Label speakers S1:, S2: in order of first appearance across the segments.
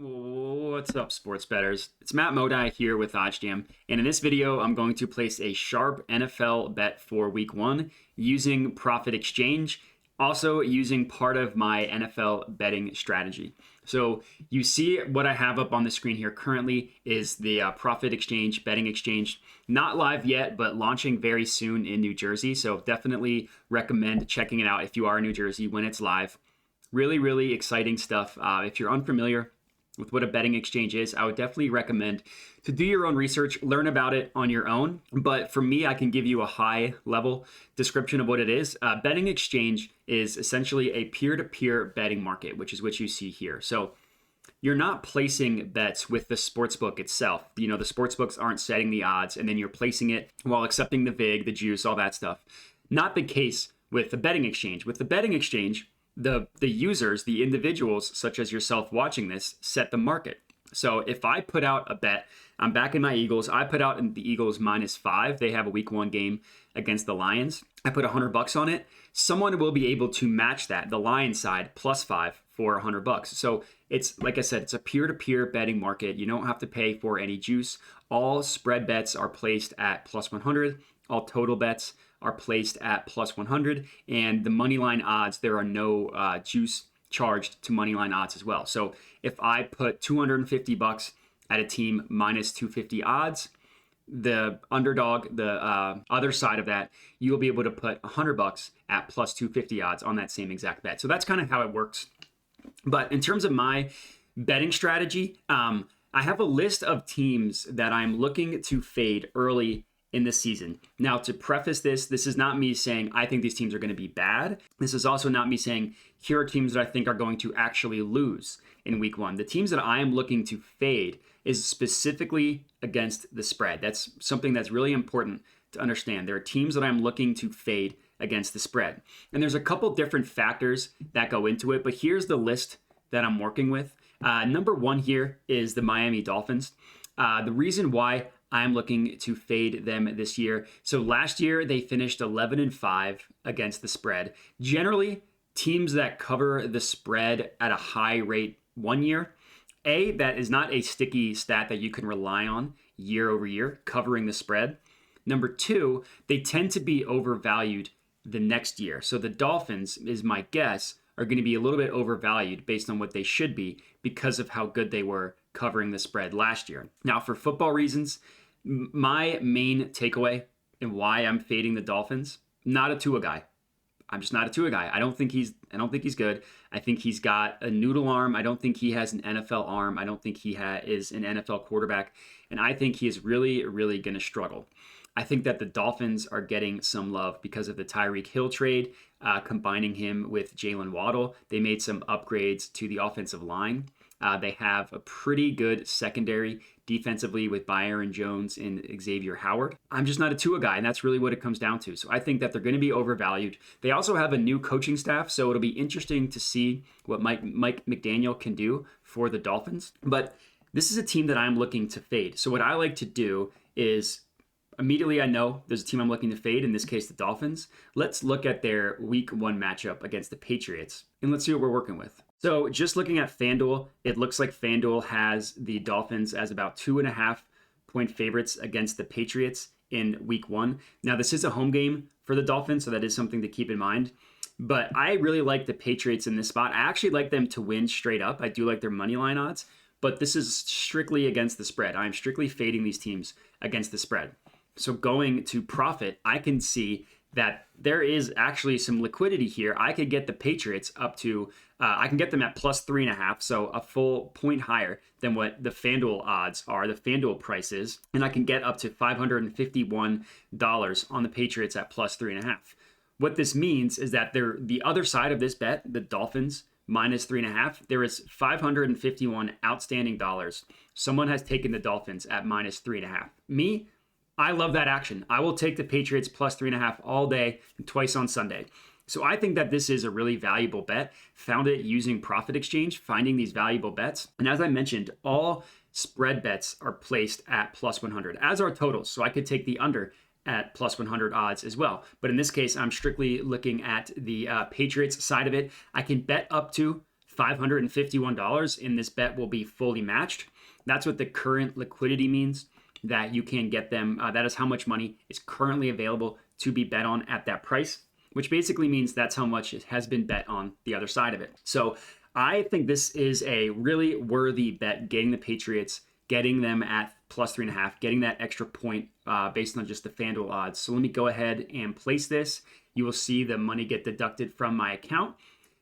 S1: What's up, sports bettors? It's Matt Modi here with OddsJam, and in this video, I'm going to place a sharp NFL bet for Week 1 using Profit Exchange, also using part of my NFL betting strategy. So you see what I have up on the screen here currently is the Profit Exchange, betting exchange. Not live yet, but launching very soon in New Jersey, so definitely recommend checking it out if you are in New Jersey when it's live. Really, really exciting stuff. If you're unfamiliar with what a betting exchange is, I would definitely recommend to do your own research, learn about it on your own. But for me, I can give you a high level description of what it is. Betting exchange is essentially a peer-to-peer betting market, which is what you see here. So you're not placing bets with the sportsbook itself. You know, the sportsbooks aren't setting the odds and then you're placing it while accepting the vig, the juice, all that stuff. Not the case with the betting exchange. With the betting exchange, the users, the individuals, such as yourself watching this, set the market. So if I put out a bet, I'm backing my Eagles. I put out the Eagles -5. They have a Week 1 game against the Lions. I put $100 on it. Someone will be able to match that, the Lions side, +5 for $100. So it's, like I said, it's a peer-to-peer betting market. You don't have to pay for any juice. All spread bets are placed at +100. All total bets are placed at +100, and the money line odds, there are no juice charged to money line odds as well. So if I put $250 at a team -250 odds, the underdog, the other side of that, you'll be able to put $100 at +250 odds on that same exact bet. So that's kind of how it works. But in terms of my betting strategy, I have a list of teams that I'm looking to fade early in the season. Now, to preface this is not me saying I think these teams are going to be bad. This is also not me saying here are teams that I think are going to actually lose in Week 1. The teams that I am looking to fade is specifically against the spread. That's something that's really important to understand. There are teams that I'm looking to fade against the spread. And there's a couple different factors that go into it, but here's the list that I'm working with. Number 1 here is the Miami Dolphins. The reason why I'm looking to fade them this year. So last year, they finished 11-5 against the spread. Generally, teams that cover the spread at a high rate 1 year, that is not a sticky stat that you can rely on year over year, covering the spread. Number 2, they tend to be overvalued the next year. So the Dolphins, is my guess, are going to be a little bit overvalued based on what they should be because of how good they were covering the spread last year. Now, for football reasons, my main takeaway and why I'm fading the Dolphins, not a Tua guy. I'm just not a Tua guy. I don't think he's good. I think he's got a noodle arm. I don't think he has an NFL arm. I don't think he is an NFL quarterback. And I think he is really, really going to struggle. I think that the Dolphins are getting some love because of the Tyreek Hill trade, combining him with Jalen Waddle. They made some upgrades to the offensive line. They have a pretty good secondary defensively with Byron Jones and Xavier Howard. I'm just not a Tua guy, and that's really what it comes down to. So I think that they're going to be overvalued. They also have a new coaching staff, so it'll be interesting to see what Mike McDaniel can do for the Dolphins. But this is a team that I'm looking to fade. So what I like to do is immediately I know there's a team I'm looking to fade, in this case the Dolphins. Let's look at their Week 1 matchup against the Patriots, and let's see what we're working with. So just looking at FanDuel, it looks like FanDuel has the Dolphins as about 2.5 point favorites against the Patriots in Week 1. Now, this is a home game for the Dolphins, so that is something to keep in mind. But I really like the Patriots in this spot. I actually like them to win straight up. I do like their money line odds, but this is strictly against the spread. I'm strictly fading these teams against the spread. So going to profit, I can see that there is actually some liquidity here. I could get the Patriots up to, I can get them at +3.5, so a full point higher than what the FanDuel odds are, the FanDuel price is, and I can get up to $551 on the Patriots at +3.5. What this means is that the other side of this bet, the Dolphins -3.5, there is $551 outstanding dollars. Someone has taken the Dolphins at -3.5. Me, I love that action. I will take the Patriots +3.5 all day and twice on Sunday. So I think that this is a really valuable bet. Found it using Profit Exchange, finding these valuable bets. And as I mentioned, all spread bets are placed at +100, as are totals. So I could take the under at +100 odds as well. But in this case, I'm strictly looking at the Patriots side of it. I can bet up to $551, and this bet will be fully matched. That's what the current liquidity means, that you can get them. That is how much money is currently available to be bet on at that price, which basically means that's how much it has been bet on the other side of it. So I think this is a really worthy bet, getting the Patriots, getting them at +3.5, getting that extra point based on just the FanDuel odds. So let me go ahead and place this. You will see the money get deducted from my account.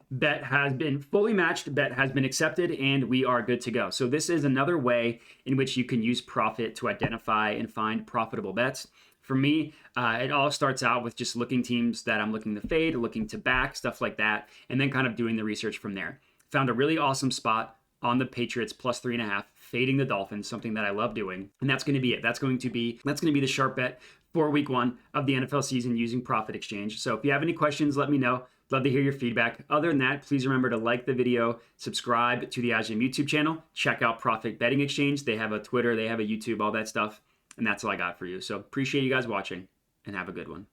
S1: Bet has been fully matched, bet has been accepted, and we are good to go. So this is another way in which you can use Profit to identify and find profitable bets. For me, it all starts out with just looking teams that I'm looking to fade, looking to back, stuff like that, and then kind of doing the research from there. Found a really awesome spot on the Patriots +3.5, fading the Dolphins, something that I love doing. And that's going to be it. That's going to be the sharp bet for week 1 of the NFL season using Profit Exchange. So if you have any questions, let me know. Love to hear your feedback. Other than that, please remember to like the video, subscribe to the AJM YouTube channel, check out Profit Betting Exchange. They have a Twitter, they have a YouTube, all that stuff. And that's all I got for you. So appreciate you guys watching, and have a good one.